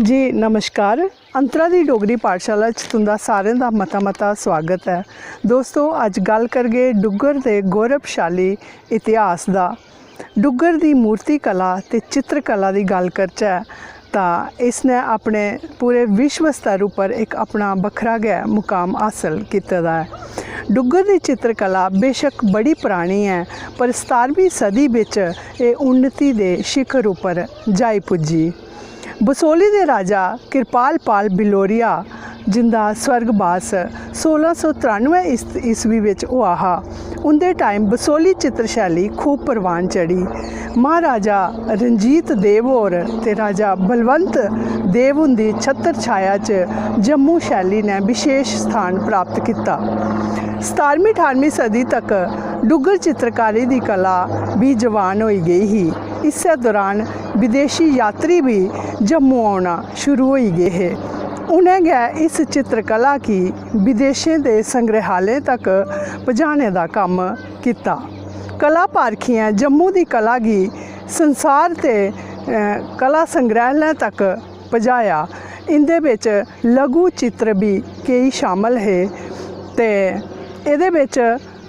जी नमस्कार। अंतरा दी डोगरी पाठशाला च तुंदा सारें दा मता स्वागत है। दोस्तों अज गल करगे डुग्गर दे गौरवशाली इतिहास दा। डुग्गर दी मूर्ति कला ते चित्रकला दी गल करचै तां इसने अपने पूरे विश्व स्तर उपर एक अपना बखरा गै मुकाम हासिल कीते दा है। डुग्गर दी चित्रकला बेशक बड़ी पुरानी है पर 17वीं सदी बिच एह उन्नति दे शिखर उपर जाई पुज्जी। बसोली दे राजा किरपाल पाल बिलोरिया जिंदा स्वर्गवास 1693 ईस्वी विच होआ हा। उंदे टाइम बसोली चित्रशैली खूब परवान चढ़ी। महाराजा रणजीत देव होर ते राजा बलवंत देव उंदी छत्र छाया च जम्मू शैली ने विशेष स्थान प्राप्त किया। 17वीं 18वीं सदी तक डुग्गर चित्रकारी की कला भी जवान हो गई ही। इस दौरान विदेशी यात्री भी जम्मू आना शुरू हो गए हैं। उन्हें गै इस चित्रकला की विदेशों के संग्रहालय तक पहुँचाने का काम किया। कला पारखियां जम्मू की कला की संसार के कला संग्रहालय तक पहुँचाया। इंदे विच लघु चित्र भी कई शामिल है ते इहदे विच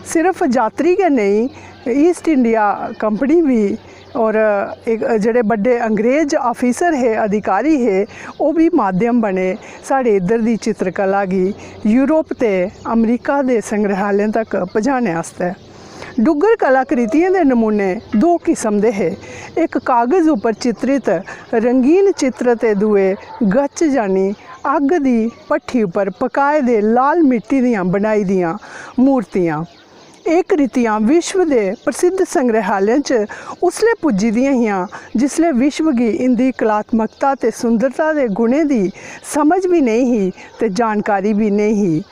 सिर्फ यात्री के नहीं ईस्ट इंडिया कंपनी भी और एक जड़े बड़े अंग्रेज ऑफिसर है अधिकारी है वो भी माध्यम बने साढ़े इधर की चित्रकला की यूरोप ते अमरीका के संग्रहालय तक पहुँचाने आस्ते। डुग्गर कलाकृतियों के नमूने दो किस्म के है। एक कागज़ उपर चित्रित रंगीन चित्र ते दुए गच जानी अग की भट्ठी उपर पकाए दे लाल मिट्टी दियां बनाई दियां मूर्तियां। ये कृतियां विश्व के प्रसिद्ध संग्रहालय च उसले पुज्जी दियां हियां जिसले विश्व की इंदी कलात्मकता ते सुंदरता के गुणें की समझ भी नहीं ही ते जानकारी भी नहीं ही।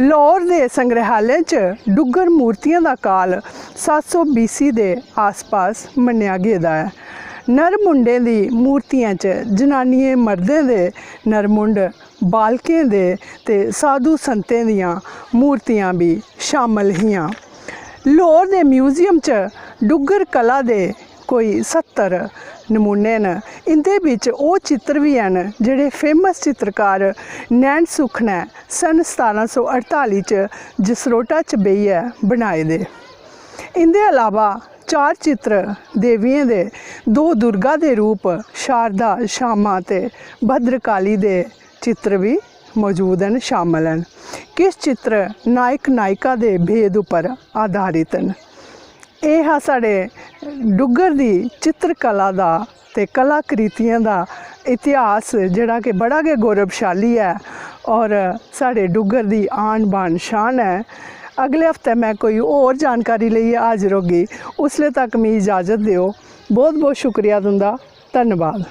लाहौर के संग्रहालय च डुग्गर मूर्तियों का काल 700 BC के आस पास मन्निया गेदा है। नर मुंडे की मूर्तियां च जनानियें मर्दें दे नरमुंड बालकें दे ते साधु संतें दियां मूर्तियां भी शामिल हियां। लाहौर के म्यूजियम च डुग्गर कला दे कोई 70 नमूने न। इंदे बिच वो चित्र भी हैं जिहड़े फेमस चित्रकार नैन सुख ने सन 1748 च जसरोटा च बेहियै बनाए दे। इंदे अलावा 4 चित्र देवियों दे 2 दुर्गा दे रूप शारदा शामा ते भद्रकाली दे चित्र भी मौजूद हैं शामिल हैं। किस चित्र नायक नायिका दे भेद उपर आधारित हैं। यह हा साढ़े डुग्गर दी चित्रकला दा ते कलाकृतियों दा इतिहास जिहड़ा कि बड़ा गै गौरवशाली है और साढ़े डुग्गर दी आन बान शान है। अगले हफ्ते मैं कोई और जानकारी लेइयै हाजिर होगी। उसले तक मैं इजाज़त दिओ। बहुत बहुत शुक्रिया तुंदा। धन्यवाद।